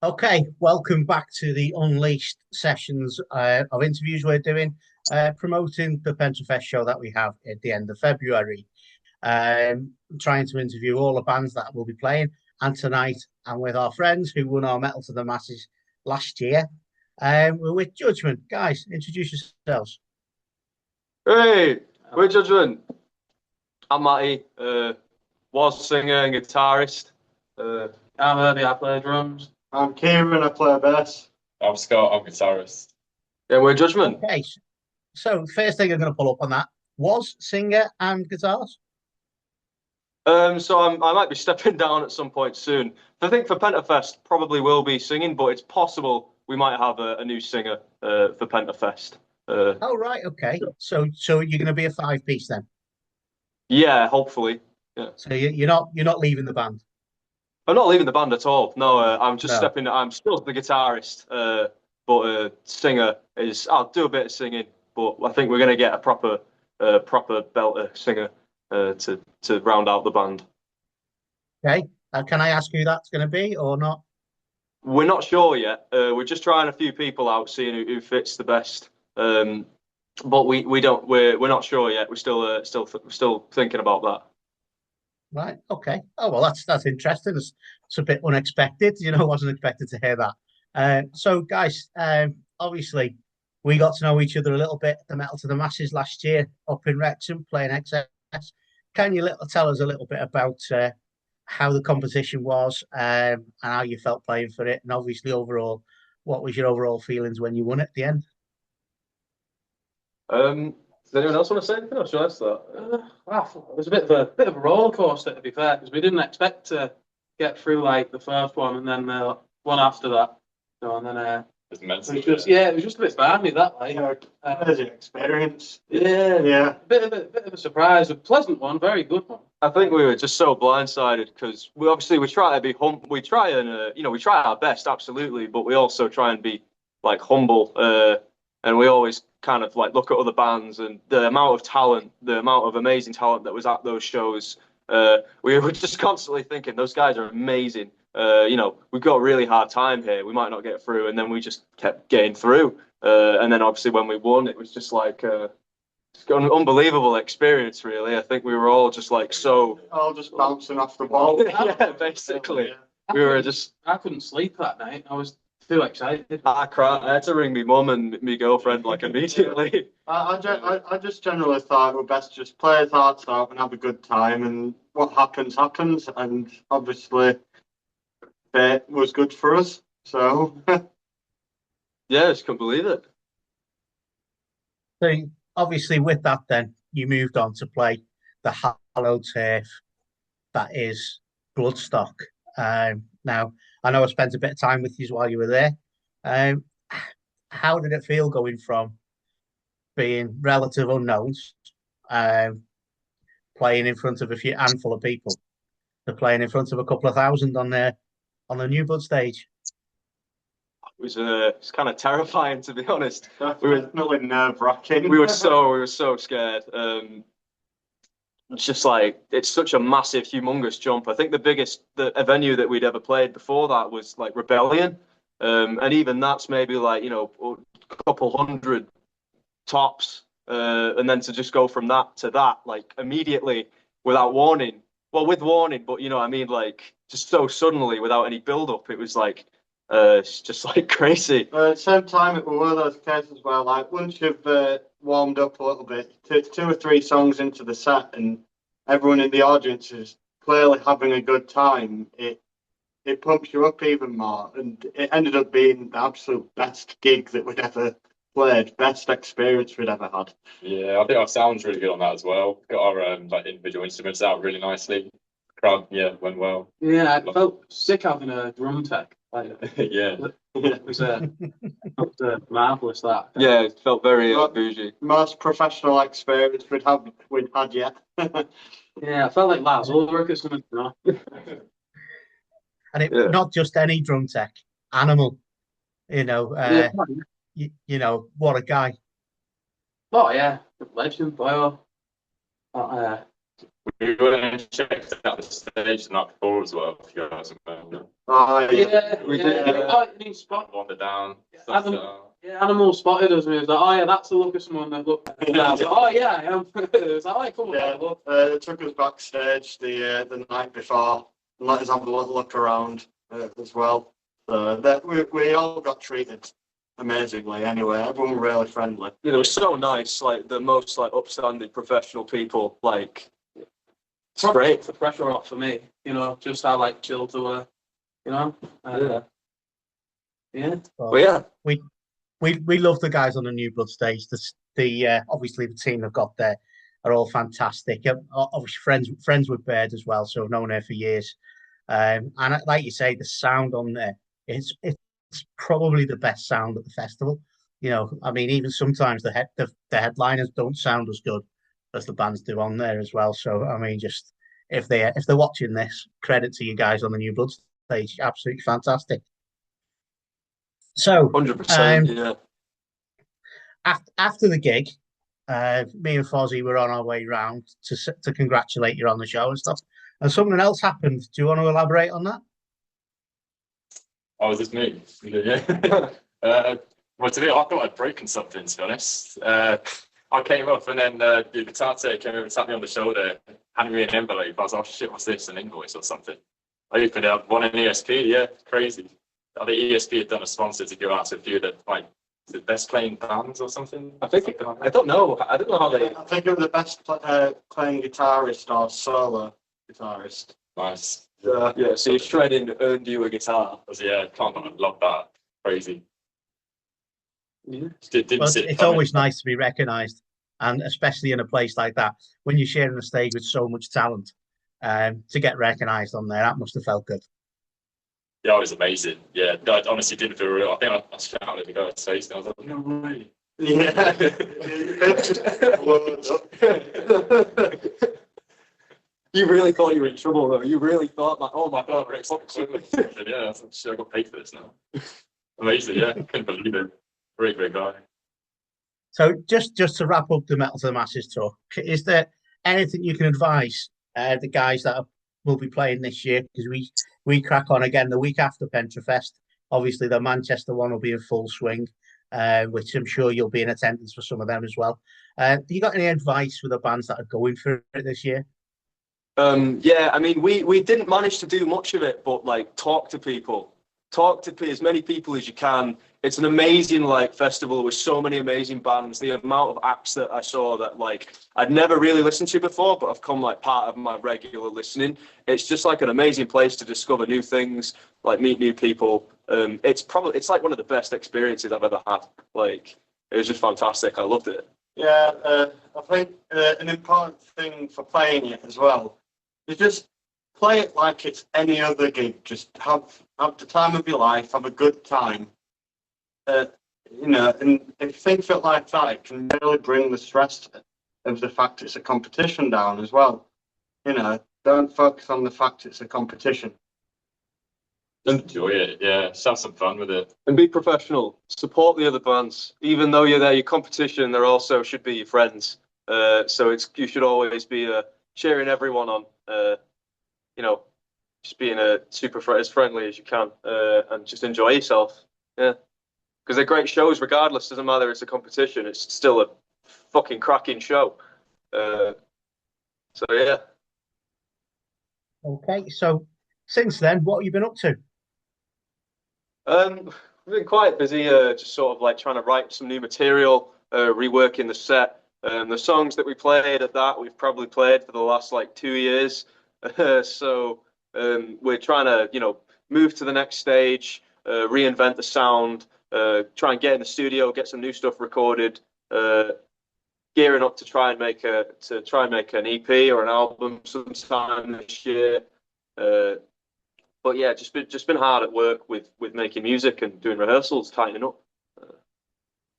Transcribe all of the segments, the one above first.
Okay, welcome back to the Unleashed sessions of interviews we're doing, promoting the Pentrefest show that we have at the end of February. Trying to interview all the bands that will be playing, and tonight I'm with our friends who won our Metal to the Masses last year. We're with Judgement. Guys, introduce yourselves. Hey, we're Judgement. I'm Matty, was singer and guitarist. I'm Herbie, I play drums. I'm Kieran, I play bass. I'm Scott, I'm guitarist. Yeah, we're Judgement. Okay, so first thing I'm going to pull up on that was singer and guitars. I might be stepping down at some point soon. I think for Pentrefest probably will be singing, but it's possible we might have a new singer for Pentrefest. Oh right, okay. So you're going to be a five-piece then. Yeah, hopefully. Yeah. So you're not leaving the band. I'm not leaving the band at all. No, I'm just No. stepping. I'm still the guitarist, but singer is. I'll do a bit of singing, but I think we're gonna get a proper belter singer to round out the band. Okay. Can I ask who that's going to be or not? We're not sure yet. We're just trying a few people out, seeing who fits the best. But we don't. We're not sure yet. We're still thinking about that. Right. Okay. Oh well, that's interesting. It's a bit unexpected. Wasn't expected to hear that. So guys, obviously we got to know each other a little bit at the Metal to the Masses last year up in Wrexham playing XS. Can you tell us a little bit about how the competition was and how you felt playing for it, and obviously overall, what was your overall feelings when you won at the end? Does anyone else want to say anything? Or should I start? It was a bit of a roller coaster, to be fair, because we didn't expect to get through like the first one and then one after that. And then It's mental. it was just a bit balmy that like. There's an experience. Yeah. A bit of a surprise, a pleasant one, very good one. I think we were just so blindsided because we try to be we try and we try our best, absolutely, but we also try and be like humble, and we always kind of like look at other bands and the amount of talent, the amount of amazing talent that was at those shows. We were just constantly thinking those guys are amazing. We've got a really hard time here. We might not get through, and then we just kept getting through. And then obviously when we won, it was just like an unbelievable experience. Really, I think we were all just like all just bouncing off the ball. yeah, basically. I couldn't sleep that night. I was too excited. I cried. I had to ring my mum and my girlfriend like immediately. I just generally thought we're best just play our hearts out and have a good time, and what happens, happens. And obviously, it was good for us. So, yeah, I just couldn't believe it. So obviously with that, then you moved on to play the hallowed turf that is Bloodstock. Now I know I spent a bit of time with you while you were there. Um, how did it feel going from being relative unknowns, um, playing in front of a few handful of people, to playing in front of a couple of thousand on the New Blood stage? It's kind of terrifying, to be honest. definitely nerve-wracking. We were so scared. It's just like it's such a massive, humongous jump. I think a venue that we'd ever played before that was like Rebellion, and even that's maybe like a couple hundred tops, and then to just go from that to that like immediately without warning. Well, with warning, but I mean, like just so suddenly without any build up, it was like it's just like crazy. At the same time, it was one of those cases where, like, once you've warmed up a little bit, two or three songs into the set, and everyone in the audience is clearly having a good time, it pumps you up even more. And it ended up being the absolute best gig that we'd ever played, best experience we'd ever had. Yeah, I think our sound's really good on that as well. Got our like individual instruments out really nicely. Crowd, yeah, went well. Yeah, I felt sick having a drum tech. Like, Yeah. it was marvelous that. Yeah, it felt very bougie. Most professional experience we'd had yet. Yeah, I felt like Lars Ulrich or something. And Yeah. not just any drum tech, Animal. Yeah. What a guy. Oh yeah, legend, boy. We went and checked out the stage the night before as well, if you guys remember. Oh, Yeah, We yeah. did, yeah. Oh, you mean spot? Wander down. Yeah, Stuff Adam, down. yeah, Animal spotted us and he was like, oh yeah, that's the look of someone that looked. And I was like, oh yeah, I am. It was like, oh, come on, Yeah, have a look. they took us backstage the night before and let us have a little look around as well. So that we all got treated amazingly. Anyway, everyone really friendly. You know, it was so nice, like the most like upstanding professional people. Like, it's great. It's the pressure off for me, you know, just how like chilled they were, you know. Yeah. But yeah, we love the guys on the New Blood stage. The obviously the team they've got there are all fantastic. Obviously friends with Bird as well, so I've known her for years. And like you say, the sound on there, it's probably the best sound at the festival. You know, I mean, even sometimes the headliners don't sound as good as the bands do on there as well. So I mean, just if they're watching this, credit to you guys on the New Blood stage, absolutely fantastic. So 100%. Yeah. after the gig, me and Fozzie were on our way round to congratulate you on the show and stuff. And something else happened. Do you want to elaborate on that? Oh, was this me? Yeah. Well, today I thought I'd broken something, to be honest. I came up and then the guitar player came over and tapped me on the shoulder, handed me an envelope. I was like, oh shit, what's this? An invoice or something? I opened it up, won an ESP, yeah, crazy. I think ESP had done a sponsor to go out to a few of the like the best playing bands or something. I think I don't know. I don't know how they. I think it was the best playing guitarist or solo guitarist. Nice. Yeah. So your shredding earned you a guitar. Yeah, can't love that. Crazy. Yeah. Didn't see it It's coming. always nice to be recognised, and especially in a place like that when you're sharing a stage with so much talent. To get recognised on there, that must have felt good. Yeah, it was amazing. Yeah, I honestly didn't feel real. I think I shouted at the guy's face and I was like, no way. Yeah. You really thought you were in trouble, though. You really thought, like, oh my God, Rick's up. Yeah, I was like, shit, I got paid for this now. Amazing, yeah. Couldn't believe it. Great guy. So just to wrap up the Metal to the Masses talk, is there anything you can advise the guys that will be playing this year? Because we crack on again the week after Pentrefest. Obviously, the Manchester one will be in full swing, which I'm sure you'll be in attendance for some of them as well. Do you got any advice for the bands that are going for it this year? Yeah, I mean, we didn't manage to do much of it, but like talk to as many people as you can. It's an amazing like festival with so many amazing bands. The amount of acts that I saw that like I'd never really listened to before, but have come like part of my regular listening. It's just like an amazing place to discover new things, like meet new people. It's like one of the best experiences I've ever had. Like it was just fantastic. I loved it. Yeah, I think an important thing for playing it as well is just play it like it's any other gig. Just have the time of your life, have a good time. You know, and if you think of it like that, it can really bring the stress of the fact it's a competition down as well. You know, don't focus on the fact it's a competition. Just enjoy it, yeah. Just have some fun with it. And be professional. Support the other bands. Even though you're there, your competition, there also should be your friends. So you should always be cheering everyone on. You know, just being as friendly as you can and just enjoy yourself. Yeah. Because they're great shows regardless. Doesn't matter it's a competition. It's still a fucking cracking show. So yeah. Okay, so since then, what have you been up to? We've been quite busy, just sort of like trying to write some new material, reworking the set. The songs that we played at that, we've probably played for the last like 2 years. So we're trying to, you know, move to the next stage, reinvent the sound, try and get in the studio, get some new stuff recorded, gearing up to try and make an EP or an album sometime this year. But yeah, just been hard at work with making music and doing rehearsals, tightening up.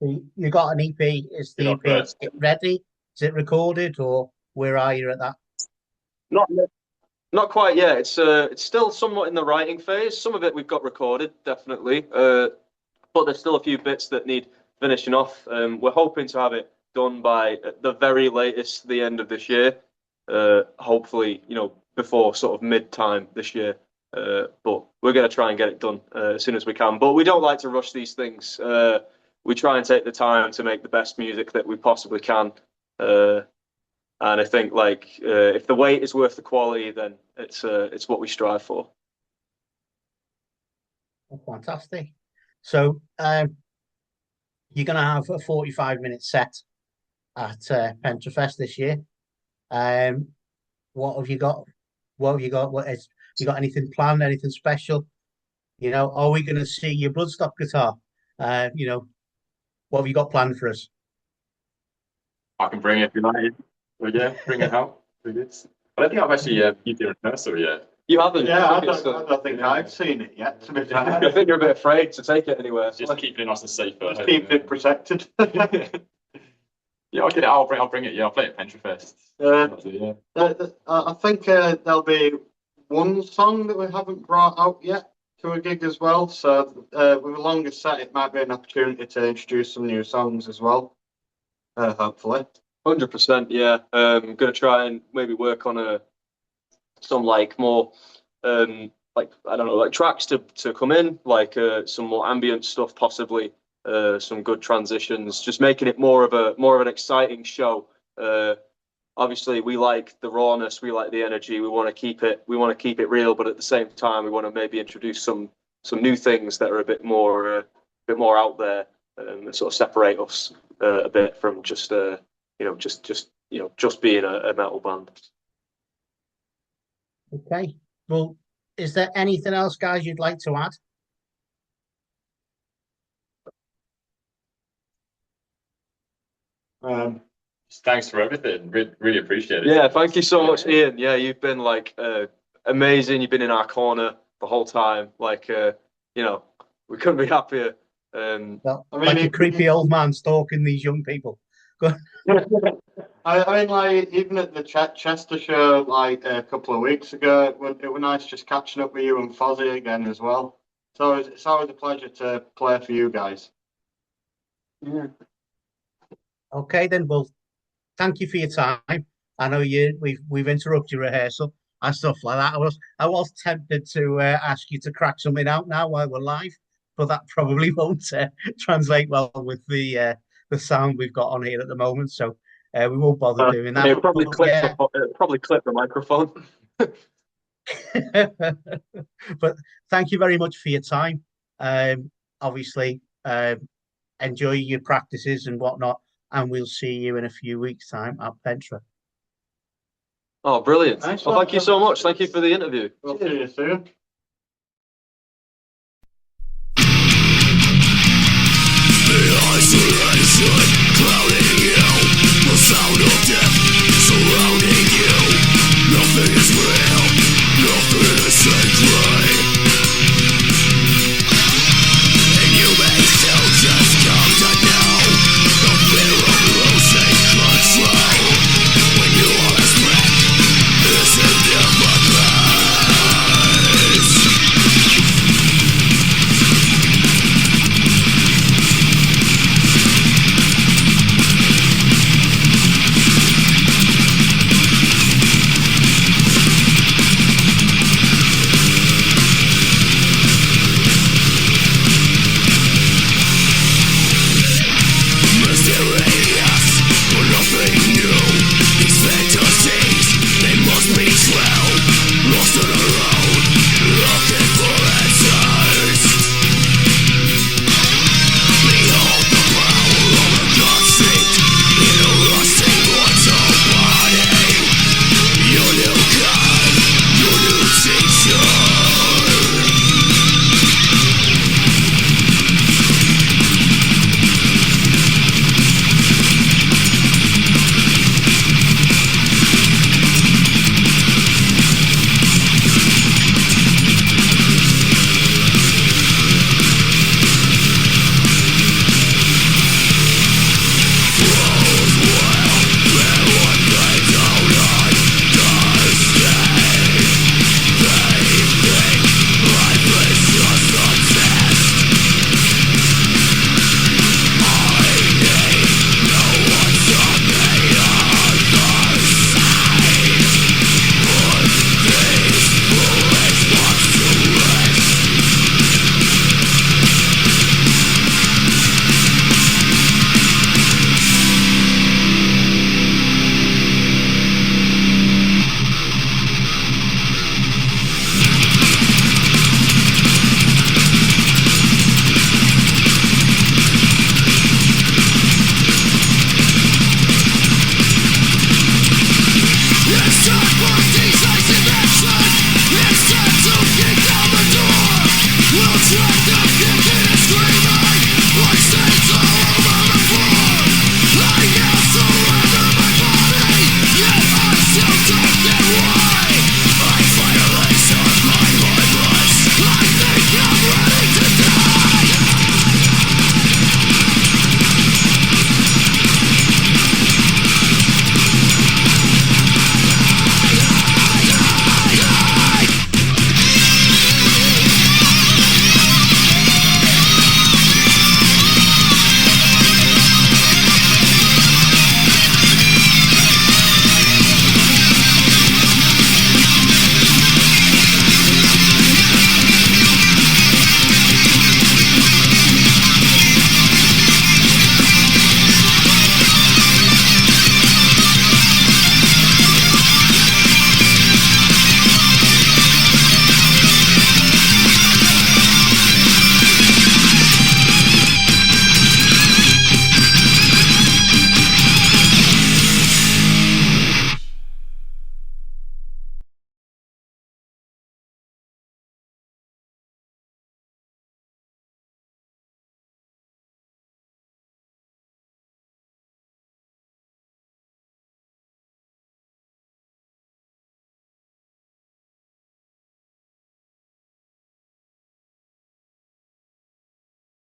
You got an EP. Is the EP ready? Is it recorded, or where are you at that? Not quite yet. It's still somewhat in the writing phase. Some of it we've got recorded, definitely. But there's still a few bits that need finishing off. We're hoping to have it done by at the very latest the end of this year. Hopefully, you know, before sort of mid-time this year. But we're going to try and get it done as soon as we can. But we don't like to rush these things. We try and take the time to make the best music that we possibly can. And I think if the wait is worth the quality, then it's what we strive for. Fantastic. So you're going to have a 45-minute set at Pentrefest this year. What have you got? You got anything planned? Anything special? Are we going to see your Bloodstock guitar? What have you got planned for us? I can bring it if you like. But yeah, bring it out. I don't think I've actually used the rehearsal yet. You haven't? Yeah, I don't think I've seen it yet, to be fair. I think you're a bit afraid to take it anywhere. Just keep it nice and safe. Just keep it protected. Yeah, okay, I'll bring it. Yeah, I'll play it at Pentrefest. Yeah. I think there'll be one song that we haven't brought out yet to a gig as well. So with a longer set, it might be an opportunity to introduce some new songs as well. Hopefully. 100%. Yeah. I'm gonna try and maybe work on some more I don't know, tracks to come in, some more ambient stuff possibly. Some good transitions, just making it more of an exciting show. Obviously, we like the rawness, we like the energy. We want to keep it real, but at the same time, we want to maybe introduce some new things that are a bit more out there, and sort of separate us a bit from just being a metal band. Okay. Well, is there anything else, guys, you'd like to add? Thanks for everything. Really appreciate it. Yeah, thank you so much, Ian. Yeah, you've been amazing. You've been in our corner the whole time. We couldn't be happier. Well, a creepy old man stalking these young people. I mean, even at the Chester show, a couple of weeks ago, it was nice just catching up with you and Fozzy again as well. So it's always a pleasure to play for you guys. Yeah. Okay, then. Well, thank you for your time. I know we've interrupted your rehearsal and stuff like that. I was tempted to ask you to crack something out now while we're live, but that probably won't translate well with the sound we've got on here at the moment. So we won't bother doing that. Probably clip the microphone. But thank you very much for your time. Obviously, enjoy your practices and whatnot, and we'll see you in a few weeks' time at Pentre. Oh, brilliant. Nice well, thank you so much. Thank you for the interview. We'll see you soon. The isolation clouding you, the sound of death surrounding you. Nothing is real, nothing is sacred.